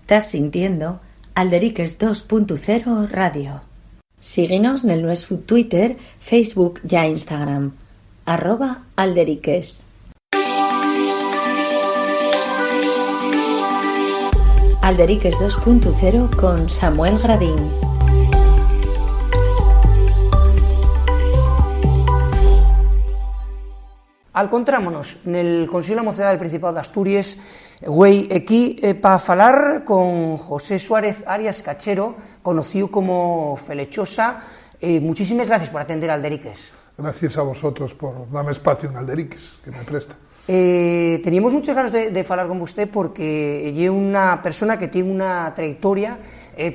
Estás sintiendo Alderiques 2.0 Radio. Síguenos en el nuestro Twitter, Facebook y Instagram, @Alderiques. Alderiques 2.0 con Samuel Gradín. Alcontrámonos nel Consello da Mocedade del Principado de Asturias, güey, aquí para falar con José Suárez Arias Cachero, conocido como Felechosa. Muchísimas gracias por atender a Alderiques. Gracias a vosotros por darme espacio en Alderiques, que me presta. Teníamos muchas ganas de falar con usted porque es una persona que tiene una trayectoria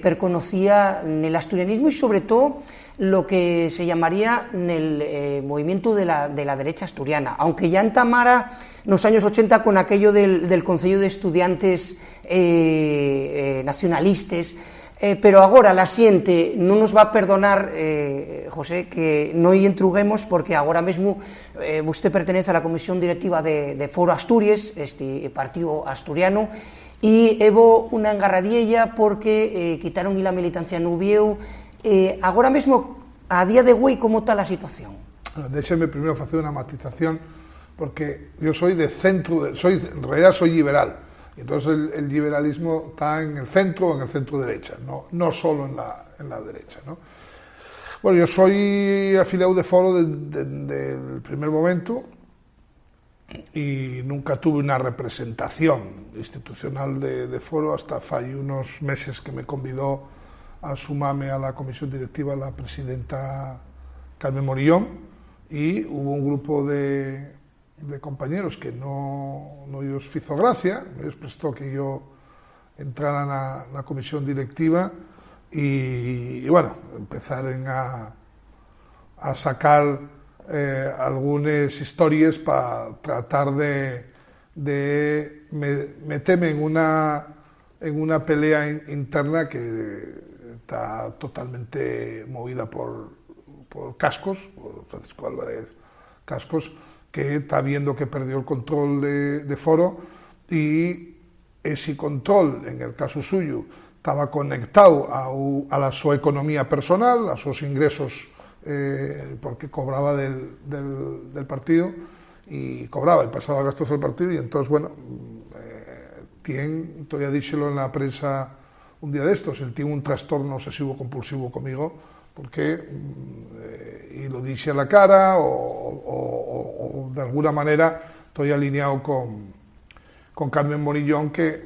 perconocida en el asturianismo y sobre todo lo que se llamaría en el movimiento de la derecha asturiana, aunque ya entamara en los años 80 con aquello del Concello de Estudiantes nacionalistas, pero ahora la siente no nos va a perdonar, José, que no y entruguemos, porque ahora mismo usted pertenece a la comisión directiva de Foro Asturias, este partido asturiano, y evo una engarradiella porque quitaron y la militancia en Ubieu. Agora mesmo, a día de hoy, como está la situación? Déxeme primero facer unha matización, porque yo soy de centro, en realidad soy liberal, y entonces el liberalismo está en el centro derecha, no solo en la derecha, ¿no? Bueno, yo soy afiliado de Foro del primer momento y nunca tuve una representación institucional de Foro hasta fai unos meses que me convidó a sumarme a la comisión directiva la presidenta Carmen Morillón, y hubo un grupo de compañeros que no ellos fizo gracia, ellos prestó que yo entrara en la comisión directiva y bueno, empezaron a sacar algunas historias para tratar de meterme en una pelea interna que está totalmente movida por Cascos, por Francisco Álvarez Cascos, que está viendo que perdió el control de Foro, y ese control, en el caso suyo, estaba conectado a la su economía personal, a sus ingresos, porque cobraba del partido, y cobraba y pasaba gastos al partido, y entonces, bueno, todavía díxelo en la prensa un día de estos, él tiene un trastorno obsesivo compulsivo conmigo, porque, y lo dice a la cara, o de alguna manera estoy alineado con Carmen Morillón, que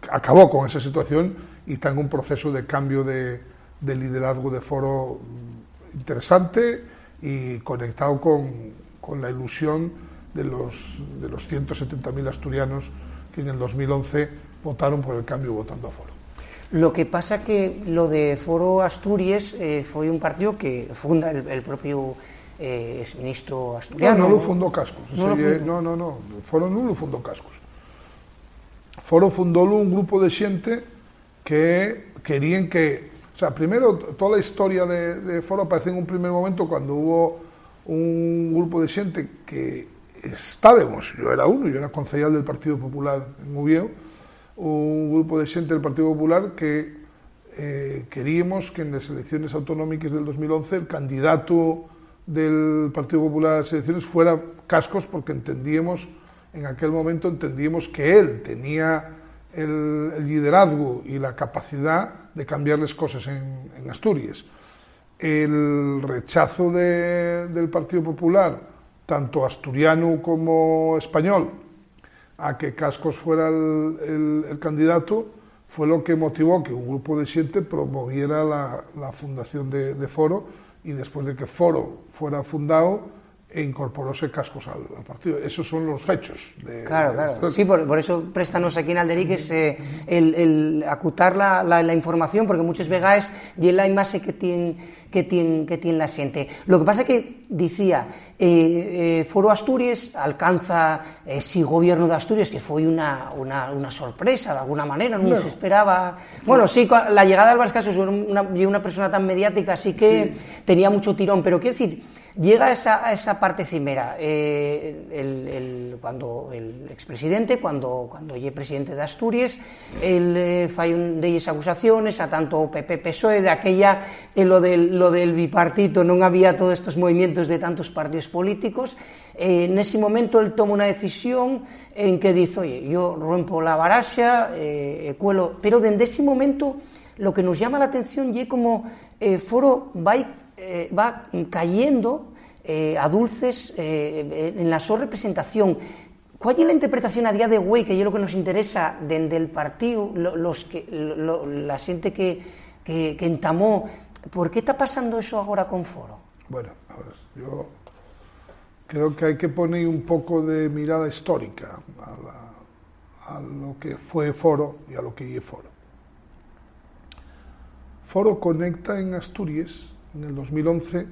acabó con esa situación y está en un proceso de cambio de liderazgo de Foro interesante y conectado con la ilusión de los 170.000 asturianos que en el 2011 votaron por el cambio votando a Foro. Lo que pasa que lo de Foro Asturias foi un partido que funda el propio exministro asturiano. No lo fundó Cascos. No. Foro non lo fundó Cascos. Foro fundólo un grupo de xente que querían que... O sea, primero, toda a historia de Foro aparece en un primer momento cuando hubo un grupo de xente que estábamos, yo era concejal del Partido Popular en Ubieu, un grupo de xente del Partido Popular que queríamos que en las elecciones autonómicas del 2011 el candidato del Partido Popular a las elecciones fuera Cascos, porque en aquel momento entendíamos que él tenía el liderazgo y la capacidad de cambiar las cosas en Asturias. El rechazo del Partido Popular, tanto asturiano como español, a que Cascos fuera el candidato, fue lo que motivó que un grupo de xente promoviera la fundación de Foro, y después de que Foro fuera fundado, incorporóse Cascos al partido. Esos son los hechos. Claro. Sí, por eso préstanos aquí en Alderiques el acutar la información, porque muchas veces y la imagen que tiene la xente. Lo que pasa que decía, Foro Asturias alcanza ese gobierno de Asturias, que fue una sorpresa, de alguna manera, no se esperaba. Bueno, sí, la llegada de Álvarez Cascos, una persona tan mediática, así que tenía mucho tirón, pero quiero decir, llega esa parte cimera, cuando el expresidente, cuando lle presidente de Asturias, el fai delles acusaciones a tanto PP-PSOE, de aquella, lo del bipartito, non había todos estos movimientos de tantos partidos políticos. Nese momento el toma unha decisión en que dice, oye, yo rompo la baraxa, cuelo, pero dende ese momento lo que nos llama la atención é como Foro va cayendo a dulces en la súa representación. ¿Cuál es la interpretación a día de hoy, que es lo que nos interesa dende el partido, la xente que entamó? ¿Por qué está pasando eso agora con Foro? Bueno, a ver, yo creo que hay que poner un poco de mirada histórica a lo que fue Foro y a lo que es Foro. Foro conecta en Asturias en el 2011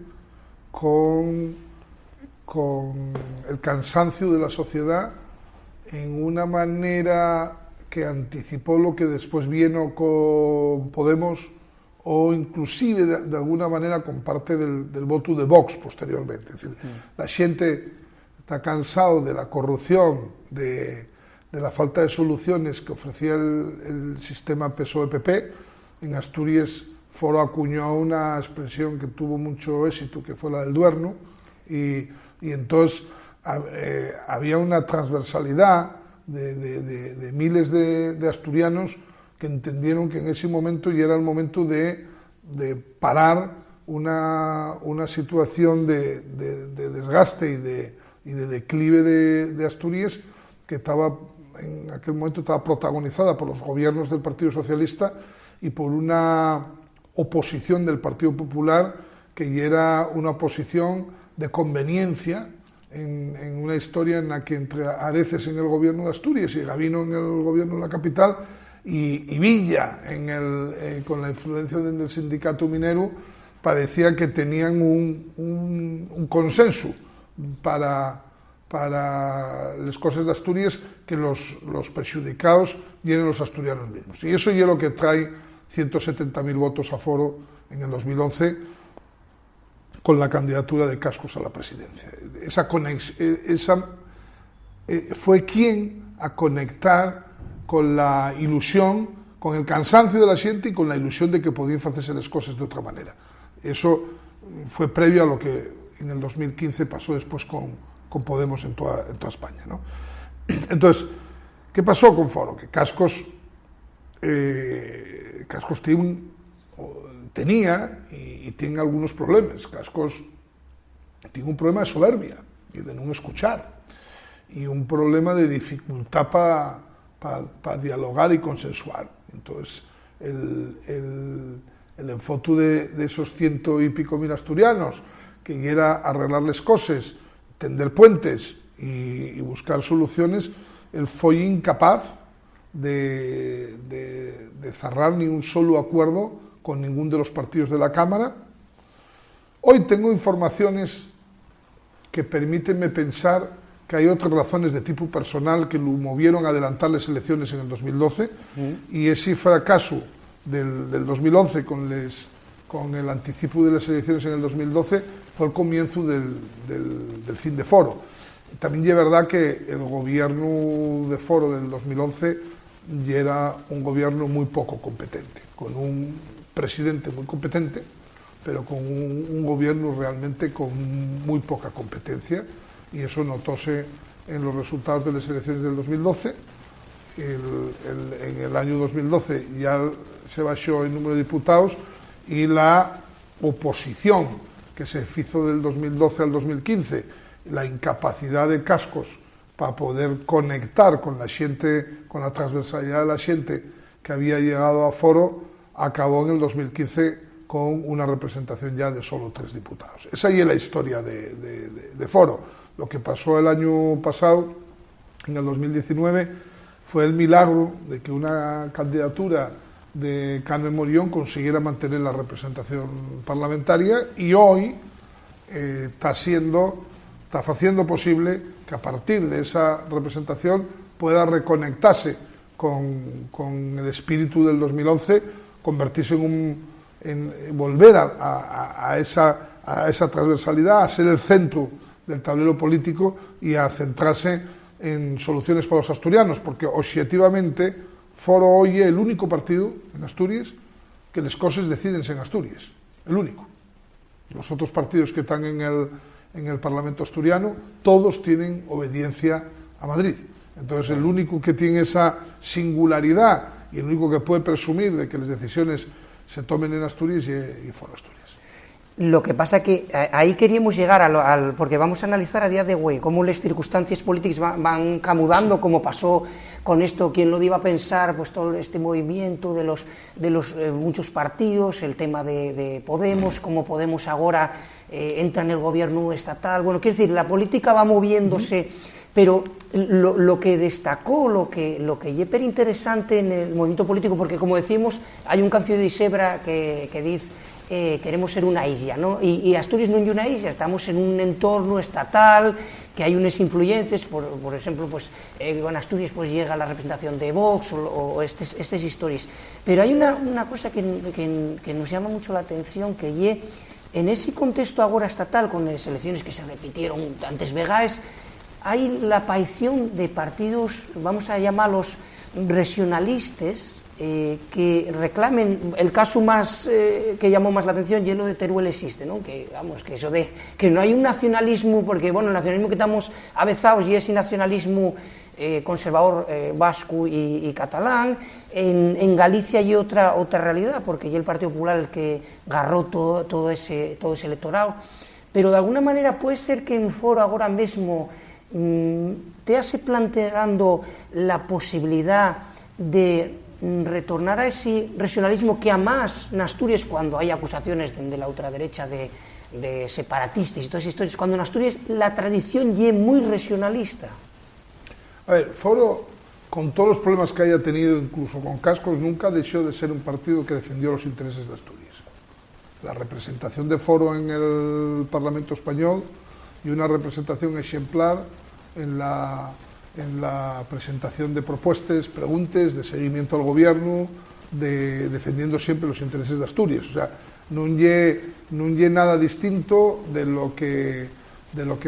con el cansancio de la sociedad en una manera que anticipó lo que después vino con Podemos o inclusive de alguna manera con parte del voto de Vox posteriormente. Es decir, la gente está cansado de la corrupción, de la falta de soluciones que ofrecía el sistema PSOE-PP. En Asturias Foro acuñó una expresión que tuvo mucho éxito, que fue la del Duerno, y entonces había una transversalidad de miles de asturianos que entendieron que en ese momento ya era el momento de parar una situación de desgaste y de declive de Asturias, que estaba en aquel momento estaba protagonizada por los gobiernos del Partido Socialista y por una oposición del Partido Popular, que ya era una oposición de conveniencia en una historia en la que entre Areces en el gobierno de Asturias y Gavino en el gobierno de la capital y Villa con la influencia del sindicato minero, parecía que tenían un consenso para las cosas de Asturias, que los perjudicados eran los asturianos mismos. Y eso es lo que trae 170.000 votos a Foro en el 2011 con la candidatura de Cascos a la presidencia. Fue quien a conectar con la ilusión, con el cansancio de la gente y con la ilusión de que podían hacerse las cosas de otra manera. Eso fue previo a lo que en el 2015 pasó después con Podemos en toda España, ¿no? Entonces, ¿qué pasó con Foro? Que Cascos tenía y tiene algunos problemas. Cascos tiene un problema de soberbia y de no escuchar, y un problema de dificultad para dialogar y consensuar. Entonces, el enfoque de esos 100 y pico mil asturianos, que era arreglarles cosas, tender puentes y buscar soluciones, él fue incapaz de cerrar ni un solo acuerdo con ninguno de los partidos de la Cámara. Hoy tengo informaciones que permítenme pensar que hay otras razones de tipo personal que lo movieron a adelantar las elecciones en el 2012, y ese fracaso del 2011 con el anticipo de las elecciones en el 2012 fue el comienzo del fin de Foro. También es verdad que el gobierno de Foro del 2011 ya era un gobierno muy poco competente, con un presidente muy competente, pero con un gobierno realmente con muy poca competencia, y eso notóse en los resultados de las elecciones del 2012. En el año 2012 ya se bajó el número de diputados, y la oposición que se hizo del 2012 al 2015, la incapacidad de Cascos para poder conectar con la gente, con la transversalidad de la gente que había llegado a Foro, acabó en el 2015 con una representación ya de solo 3 diputados. Esa es la historia de Foro. Lo que pasó el año pasado, en el 2019, fue el milagro de que una candidatura de Carmen Morión consiguiera mantener la representación parlamentaria, y hoy está haciendo posible que a partir de esa representación pueda reconectarse con el espíritu del 2011, convertirse en volver a esa transversalidad, a ser el centro del tablero político y a centrarse en soluciones para los asturianos, porque objetivamente Foro hoy es el único partido en Asturias que las cosas decídense en Asturias, el único. Los otros partidos que están en el Parlamento asturiano, todos tienen obediencia a Madrid. Entonces el único que tiene esa singularidad y el único que puede presumir de que las decisiones se tomen en Asturias y Foro Asturias. Lo que pasa que ahí queríamos llegar porque vamos a analizar a día de hoy cómo las circunstancias políticas van camudando, como pasó con esto, quién lo iba a pensar, pues todo este movimiento de los muchos partidos, el tema de Podemos, cómo Podemos ahora entra en el gobierno estatal. Bueno, quiero decir, la política va moviéndose, pero lo que destacó, lo que es súper interesante en el movimiento político, porque como decimos, hay un canción de Isebra que dice queremos ser una isla, ¿no? Y Asturias no es una isla, estamos en un entorno estatal, que hay unas influencias, por ejemplo, pues con Asturias pues llega la representación de Vox o estas historias. Pero hay una cosa que nos llama mucho la atención, que en ese contexto ahora estatal, con las elecciones que se repitieron antes vegaes, hay la aparición de partidos, vamos a llamarlos regionalistas, que reclamen. El caso más que llamó más la atención y lo de Teruel existe, ¿no? Que vamos, que eso de que no hay un nacionalismo, porque bueno, el nacionalismo que estamos avezados y ese nacionalismo conservador vasco y catalán. En Galicia hay otra realidad, porque ya el Partido Popular el que agarró todo ese electorado, pero de alguna manera puede ser que en Foro ahora mismo te hace planteando la posibilidad de retornar a ese regionalismo que además en Asturias, cuando hay acusaciones de la ultraderecha de separatistas y todas esas historias, cuando en Asturias la tradición es muy regionalista. A ver, Foro, con todos los problemas que haya tenido, incluso con cascos, nunca dejó de ser un partido que defendió los intereses de Asturias. La representación de Foro en el Parlamento español y una representación ejemplar en la presentación de propuestas, preguntas, de seguimiento al gobierno, defendiendo siempre los intereses de Asturias. O sea, no es nada distinto de lo que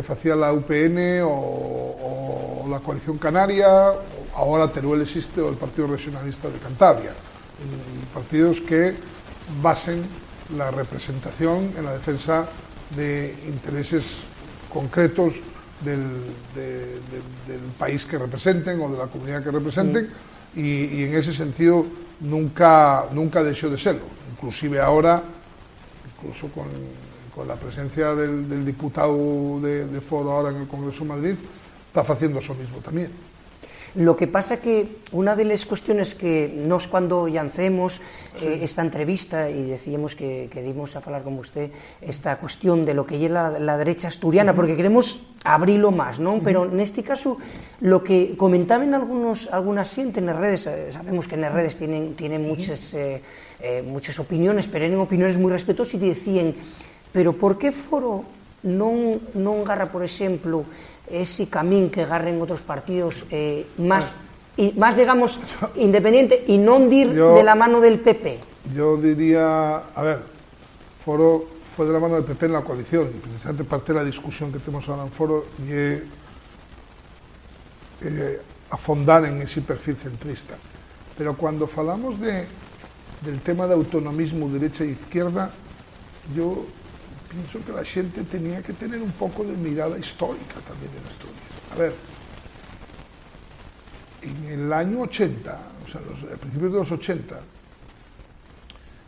hacía la UPN o la Coalición Canaria, ahora Teruel existe, o el Partido Regionalista de Cantabria. Partidos que basen la representación en la defensa de intereses concretos del país que representen o de la comunidad que representen, y en ese sentido nunca dejó de serlo. Inclusive ahora, incluso con la presencia del diputado de Foro ahora en el Congreso de Madrid, está haciendo eso mismo también. Lo que pasa que una de las cuestiones que nos cuando lancemos esta entrevista y decíamos que dimos a hablar con usted esta cuestión de lo que es la derecha asturiana, porque queremos abrirlo más, ¿no? Pero en este caso lo que comentaban algunas gente en las redes, sabemos que en las redes tienen muchas opiniones, pero eran opiniones muy respetuosas, y decían, pero por qué Foro non agarra, por exemplo, ese camín que agarren otros partidos más digamos, independiente, y non dir de la mano del PP? Yo diría, a ver, Foro fue de la mano del PP en la coalición, y precisamente parte de la discusión que tenemos ahora en Foro y afondar en ese perfil centrista. Pero cuando falamos del tema de autonomismo derecha e izquierda, yo pienso que la gente tenía que tener un poco de mirada histórica también en Asturias. A ver, en el año 80, o sea, a principios de los 80,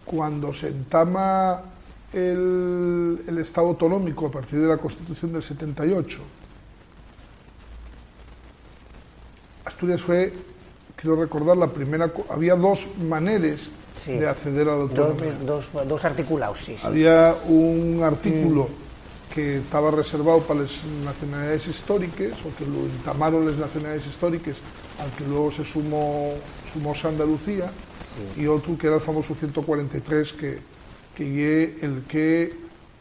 cuando se entama el Estado autonómico a partir de la Constitución del 78, Asturias fue, quiero recordar, la primera, había dos maneras de acceder a la autonomía. Dos articulados, sí. Había un artículo que estaba reservado para las nacionalidades históricas, o que lo entamaron las nacionalidades históricas, al que luego se sumó Andalucía, y otro que era el famoso 143, que es el que,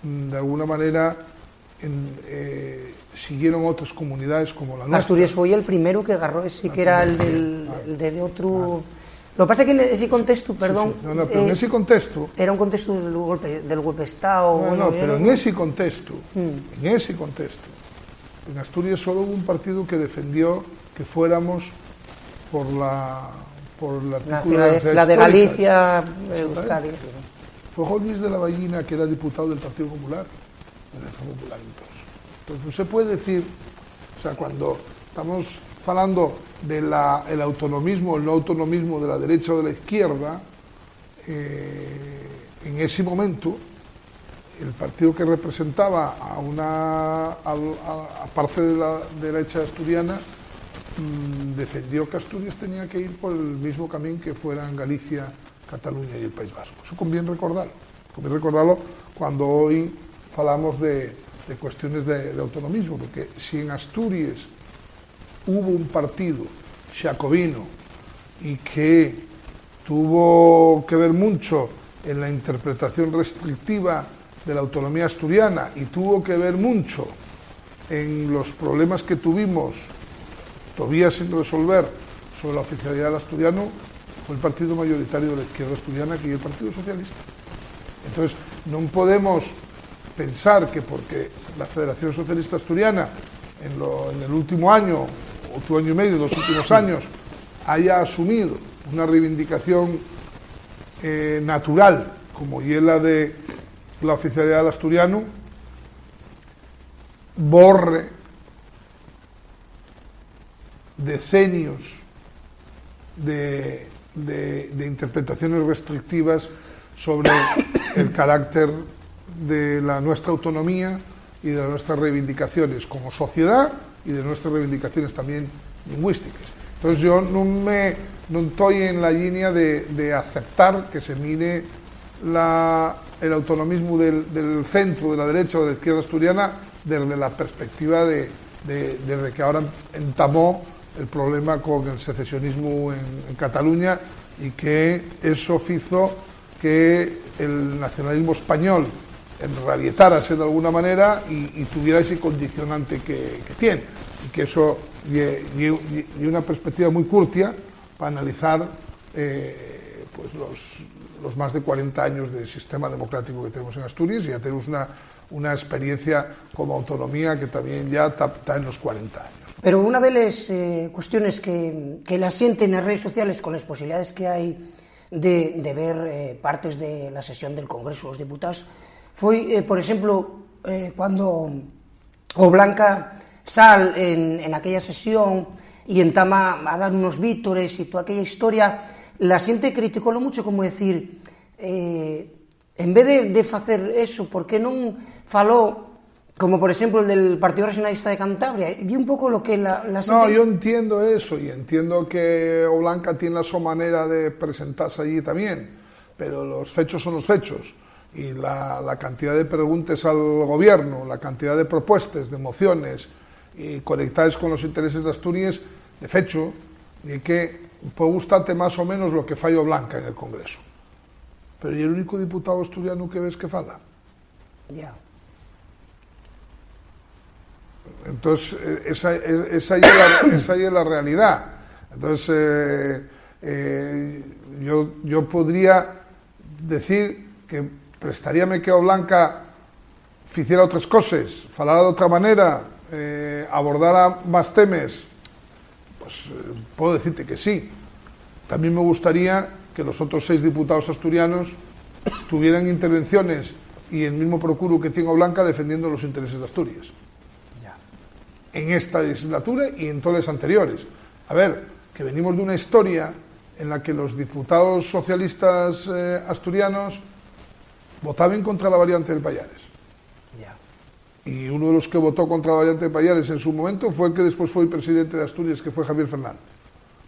de alguna manera, siguieron otras comunidades como la nuestra. Asturias fue el primero que agarró ese, que era el de otro... Lo que pasa es que en ese contexto, perdón... Sí. No, pero en ese contexto... Era un contexto del golpe de Estado... No, pero en ese contexto, En Asturias solo hubo un partido que defendió que fuéramos por la la de Galicia, Euskadi. Sí. Fue Juan Luis de la Ballina, que era diputado del Partido Popular, del Partido Popular entonces no se puede decir, o sea, cuando estamos hablando del autonomismo, el no autonomismo de la derecha o de la izquierda, en ese momento el partido que representaba a parte de la derecha asturiana defendió que Asturias tenía que ir por el mismo camino que fueran Galicia, Cataluña y el País Vasco. Eso conviene recordarlo cuando hoy hablamos de cuestiones de autonomismo, porque si en Asturias hubo un partido xacobino y que tuvo que ver mucho en la interpretación restrictiva de la autonomía asturiana y tuvo que ver mucho en los problemas que tuvimos todavía sin resolver sobre la oficialidad del asturiano, fue el partido mayoritario de la izquierda asturiana, que es el Partido Socialista. Entonces, no podemos pensar que porque la Federación Socialista Asturiana en el último año, otro año y medio, los últimos años, haya asumido una reivindicación natural, como y es la de la oficialidad del asturiano, borre decenios de interpretaciones restrictivas sobre el carácter de nuestra autonomía y de nuestras reivindicaciones como sociedad y de nuestras reivindicaciones también lingüísticas. Entonces yo no estoy en la línea de aceptar que se mire el autonomismo del centro, de la derecha o de la izquierda asturiana desde la perspectiva desde que ahora entamó el problema con el secesionismo en Cataluña, y que eso hizo que el nacionalismo español enrabietárase de alguna manera y tuviera ese condicionante que tiene, y que eso y una perspectiva muy curtia para analizar pues los más de 40 años de sistema democrático que tenemos en Asturias, y ya tenemos una experiencia como autonomía que también ya está en los 40 años. Pero una de las cuestiones que la sienten en las redes sociales, con las posibilidades que hay de ver partes de la sesión del Congreso de los Diputados, fue, por ejemplo, cuando Blanca sal en aquella sesión y entama a dar unos vítores y toda aquella historia, la xente criticólo mucho, como decir, en vez de facer eso, por que non falou, como por ejemplo el del Partido Regionalista de Cantabria? Y un poco lo que la xente... No, yo entiendo eso, y entiendo que Blanca tiene su manera de presentarse allí también, pero los fechos son los fechos, y la cantidad de preguntas al gobierno, la cantidad de propuestas, de mociones, y conectadas con los intereses de Asturias, de fecho, y que puede gustarte más o menos lo que falló Blanca en el Congreso. Pero ¿y el único diputado asturiano que ves que fala? Ya. Entonces, esa es la realidad. Entonces, yo podría decir que prestaríame que Blanca hiciera otras cosas, falara de otra manera, abordara más temas, pues puedo decirte que sí. También me gustaría que los otros 6 diputados asturianos tuvieran intervenciones y el mismo procuro que tengo Blanca defendiendo los intereses de Asturias. Ya. En esta legislatura y en todas las anteriores. A ver, que venimos de una historia en la que los diputados socialistas asturianos votaban contra la variante del Pallares. Ya. Y uno de los que votó contra la variante del Pallares en su momento fue el que después fue el presidente de Asturias, que fue Javier Fernández,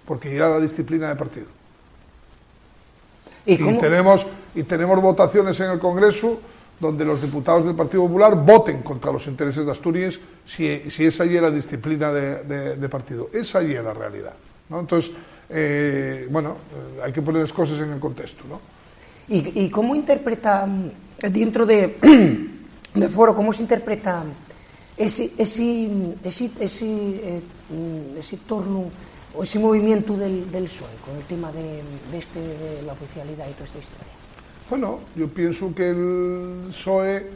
porque era la disciplina de partido. Y tenemos votaciones en el Congreso donde los diputados del Partido Popular voten contra los intereses de Asturias si esa ya es la disciplina de partido. Esa ya es la realidad, ¿no? Entonces, hay que poner las cosas en el contexto, ¿no? ¿Y cómo interpreta, dentro de foro, cómo se interpreta ese torno o ese movimiento del PSOE con el tema de la oficialidad y toda esta historia? Bueno, yo pienso que el PSOE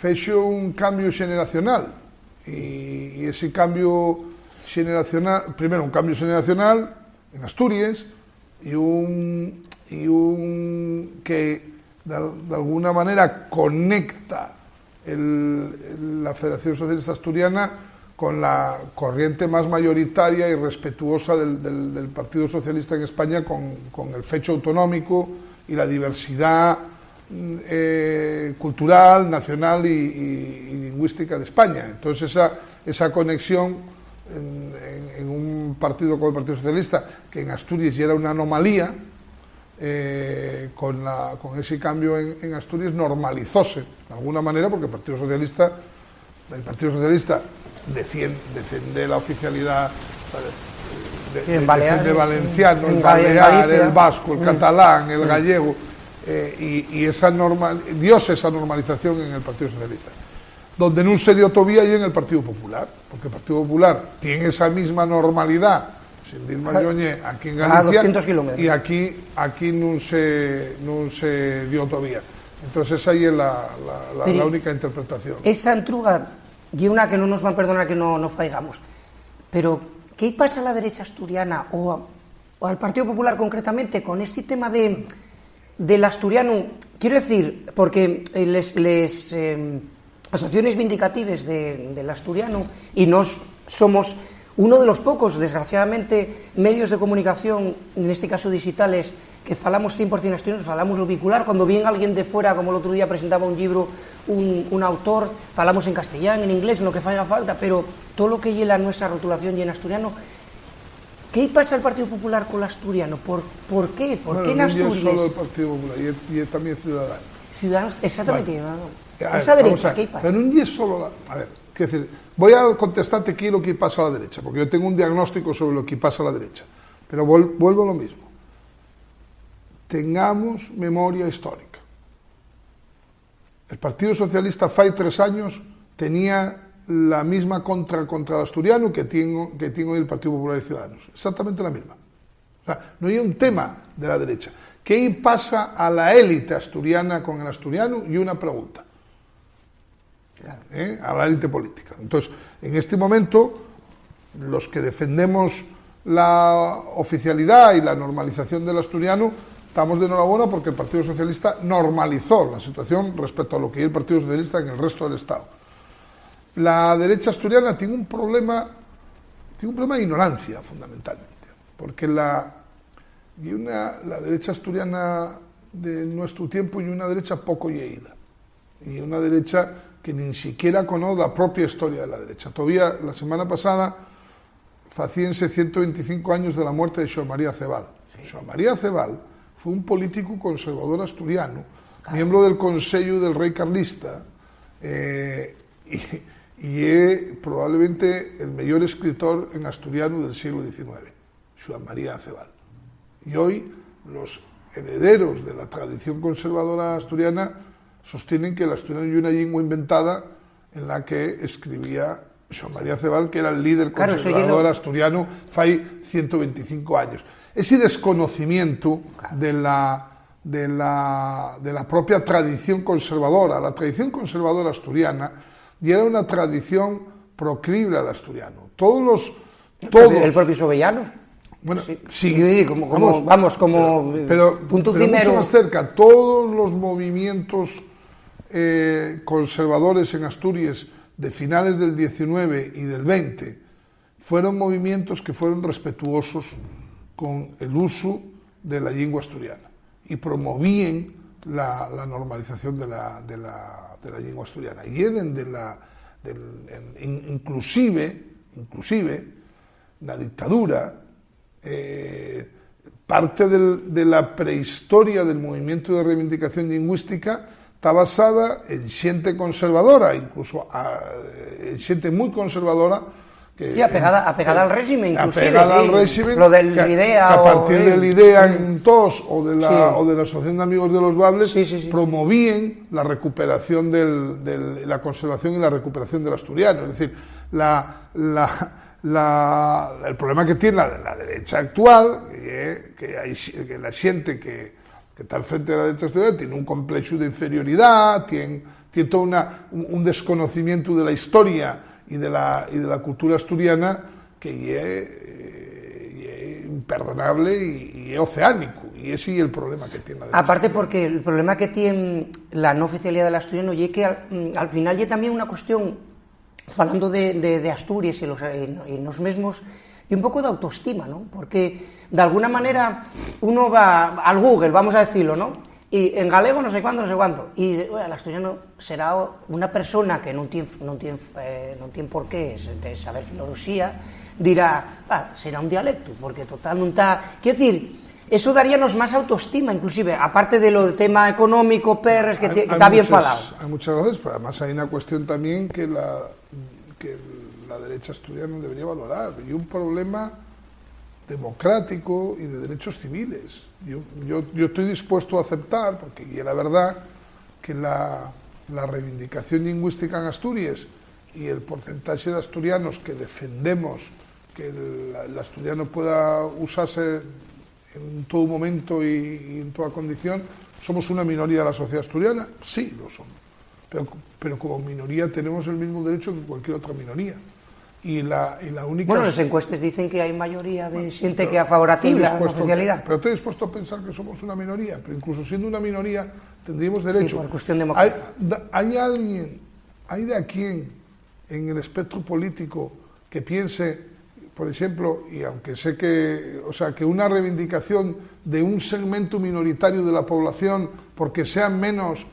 fechó un cambio generacional, Y ese cambio generacional, primero un cambio generacional en Asturias y un que de alguna manera conecta la Federación Socialista Asturiana con la corriente más mayoritaria y respetuosa del Partido Socialista en España con el fecho autonómico y la diversidad cultural, nacional y lingüística de España. Entonces esa conexión en un partido como el Partido Socialista, que en Asturias ya era una anomalía, con ese cambio en Asturias normalizóse de alguna manera, porque el Partido Socialista defiende la oficialidad, defiende valenciano, el balear, el vasco, el catalán, el gallego, y esa dio esa normalización en el Partido Socialista, donde no se dio todavía y en el Partido Popular, porque el Partido Popular tiene esa misma normalidad sin dir Mayoñe aquí en Galicia, 200 kilómetros. y aquí no se dio todavía. Entonces ahí es la única interpretación. Esa entruga y una que no nos van a perdonar que no faigamos, pero ¿qué pasa a la derecha asturiana o al Partido Popular concretamente con este tema del asturiano? Quiero decir, porque les asociaciones vindicatives del asturiano, y nos somos uno de los pocos, desgraciadamente, medios de comunicación, en este caso digitales, que falamos 100% asturianos, falamos lo bicular. Cuando viene alguien de fuera, como el otro día presentaba un libro, un autor, falamos en castellano, en inglés, en lo que haga falta, pero todo lo que lleva nuestra rotulación y en asturiano. ¿Qué pasa al Partido Popular con el asturiano? ¿Por qué? ¿Por qué en Asturias? No es solo el Partido Popular, y también Ciudadanos. Ciudadanos, exactamente. Bueno, esa derecha, ¿qué pasa? Pero no es solo a ver, quiero decir, voy a contestarte aquí lo que pasa a la derecha, porque yo tengo un diagnóstico sobre lo que pasa a la derecha, pero vuelvo a lo mismo. Tengamos memoria histórica. El Partido Socialista fai 3 años tenía la misma contra el asturiano que tiene hoy el Partido Popular y Ciudadanos, exactamente la misma. O sea, no hay un tema de la derecha. ¿Qué pasa a la élite asturiana con el asturiano? Y una pregunta. Claro. A la élite política. Entonces, en este momento, los que defendemos la oficialidad y la normalización del asturiano, estamos de enhorabuena porque el Partido Socialista normalizó la situación respecto a lo que es el Partido Socialista en el resto del Estado. La derecha asturiana tiene un problema de ignorancia, fundamentalmente, porque la derecha asturiana de nuestro tiempo y una derecha poco lleída, y una derecha que ni siquiera conoce la propia historia de la derecha. Todavía la semana pasada facíanse 125 años de la muerte de Xoán María Cebal. Sí. Xoán María Cebal fue un político conservador asturiano, claro, miembro del Consejo del Rey Carlista, y es probablemente el mayor escritor en asturiano del siglo XIX, Xoán María Cebal. Y hoy los herederos de la tradición conservadora asturiana sostienen que el asturiano es una lengua inventada en la que escribía Xoán María Cebal, que era el líder conservador asturiano fai 125 años. Ese desconocimiento de la propia tradición conservadora, la tradición conservadora asturiana, y era una tradición proclive al asturiano. El propio Sobellanos. Bueno, sí, como punto cimero. Mucho más cerca, todos los movimientos conservadores en Asturias de finales del 19 y del 20 fueron movimientos que fueron respetuosos con el uso de la lengua asturiana y promovían la normalización de la lengua asturiana. Y inclusive la dictadura, parte de la prehistoria del movimiento de reivindicación lingüística está basada en xente conservadora, incluso en xente muy conservadora, sí, apegada al régimen, inclusive. Apegada al régimen, lo del IDEA. Que a partir del IDEA en TOS o de la Asociación de Amigos de los Bables promovían la recuperación la conservación y la recuperación del asturiano. Es decir, el problema que tiene la derecha actual, que la xente que está al frente de la derecha asturiana tiene un complejo de inferioridad, tiene todo un desconocimiento de la historia y de la cultura asturiana que es imperdonable y es oceánico, y ese es el problema que tiene. Aparte porque el problema que tiene la no oficialidad del asturiano es que al final es también una cuestión, falando de Asturias y nos mesmos, y un poco de autoestima, ¿no? Porque de alguna manera uno va al Google, vamos a decirlo, ¿no? Y en galego no sé cuánto, y bueno, el asturiano será una persona que no tiene por qué de saber filoloxía, dirá, será un dialecto, porque total non está... Quiero decir, eso daríanos más autoestima, inclusive, aparte de lo del tema económico, perres, que está bien falado. Hay muchas razones, pero además hay una cuestión también que la derecha asturiana debería valorar, y un problema democrático y de derechos civiles. Yo estoy dispuesto a aceptar, porque y la verdad que la reivindicación lingüística en Asturias y el porcentaje de asturianos que defendemos que el asturiano pueda usarse en todo momento y en toda condición, ¿somos una minoría de la sociedad asturiana? Sí, lo somos. Pero como minoría tenemos el mismo derecho que cualquier otra minoría. Y la única... Bueno, las encuestas dicen que hay mayoría de gente que es favorable a la oficialidad. Pero estoy dispuesto a pensar que somos una minoría, pero incluso siendo una minoría tendríamos derecho. Sí, por cuestión democrática. ¿Hay de aquí en el espectro político que piense, por ejemplo, y aunque sé que, o sea, que una reivindicación de un segmento minoritario de la población porque sean menos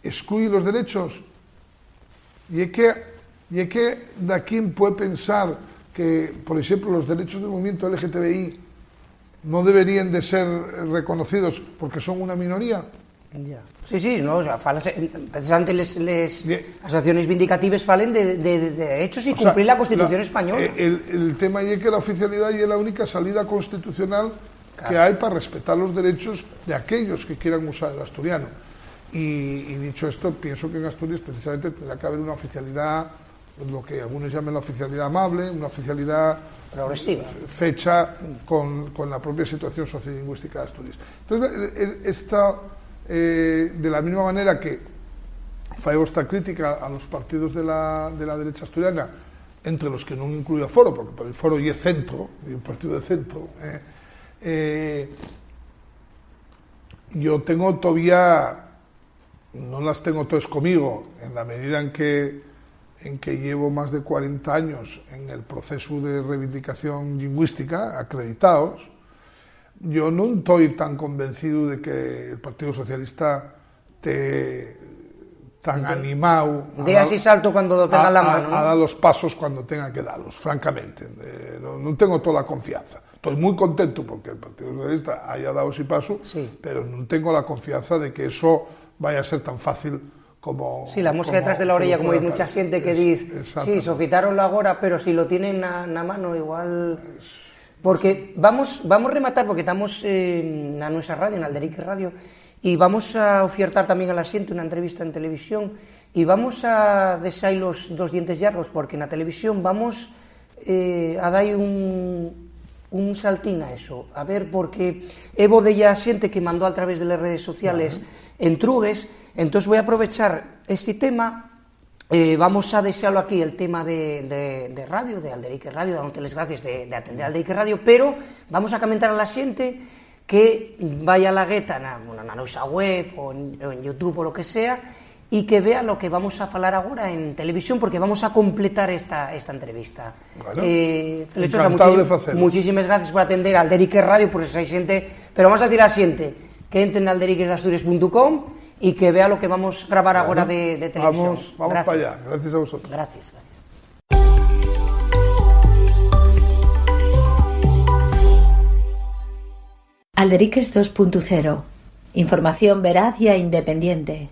excluye los derechos? Y es que de aquí puede pensar que, por ejemplo, los derechos del movimiento LGTBI no deberían de ser reconocidos porque son una minoría. Sí, no, o sea, precisamente les asociaciones vindicativas falen de derechos y cumplir la Constitución española. El tema es que la oficialidad es la única salida constitucional que hay para respetar los derechos de aquellos que quieran usar el asturiano. Y dicho esto, pienso que en Asturias precisamente tendrá que haber una oficialidad, lo que algunos llaman la oficialidad amable, una oficialidad progresiva, fecha con la propia situación sociolingüística de Asturias. Entonces, de la misma manera que falló esta crítica a los partidos de la derecha asturiana, entre los que no incluye a Foro, porque por el Foro y es centro, y un partido de centro, yo tengo todavía, no las tengo todas conmigo, en la medida en que llevo más de 40 años en el proceso de reivindicación lingüística, acreditados. Yo no estoy tan convencido de que el Partido Socialista esté tan animado de así salto cuando tenga la mano, ¿no? A dar los pasos cuando tenga que darlos, francamente. No tengo toda la confianza. Estoy muy contento porque el Partido Socialista haya dado ese paso, sí, pero no tengo la confianza de que eso vaya a ser tan fácil como... Sí, la mosca detrás de la orella, como dice mucha gente que dice, sí, sofitáronlo agora, pero si lo tienen na mano igual... Porque vamos a rematar, porque estamos na nuestra radio, en Alderique Radio, y vamos a ofertar también a la xente una entrevista en televisión, y vamos a deixar los dos dientes largos, porque na televisión vamos a dar un saltín a eso, a ver, porque Evo de ya xente que mandó a través de las redes sociales entrugues, entonces voy a aprovechar este tema. Vamos a desearlo aquí, el tema de radio, de Alderique Radio, dándote las gracias de atender a Alderique Radio, pero vamos a comentar a la xente que vaya a la gueta na nosa web o en YouTube o lo que sea y que vea lo que vamos a falar agora en televisión, porque vamos a completar esta entrevista. Bueno, Flechosa, muchísimas gracias por atender a Alderique Radio, por esa xente, pero vamos a decir a xente que entren a alderiquesasturias.com y que vea lo que vamos a grabar ahora de televisión. Vamos para allá. Gracias a vosotros. Gracias. Alderiques 2.0. Información veraz e independiente.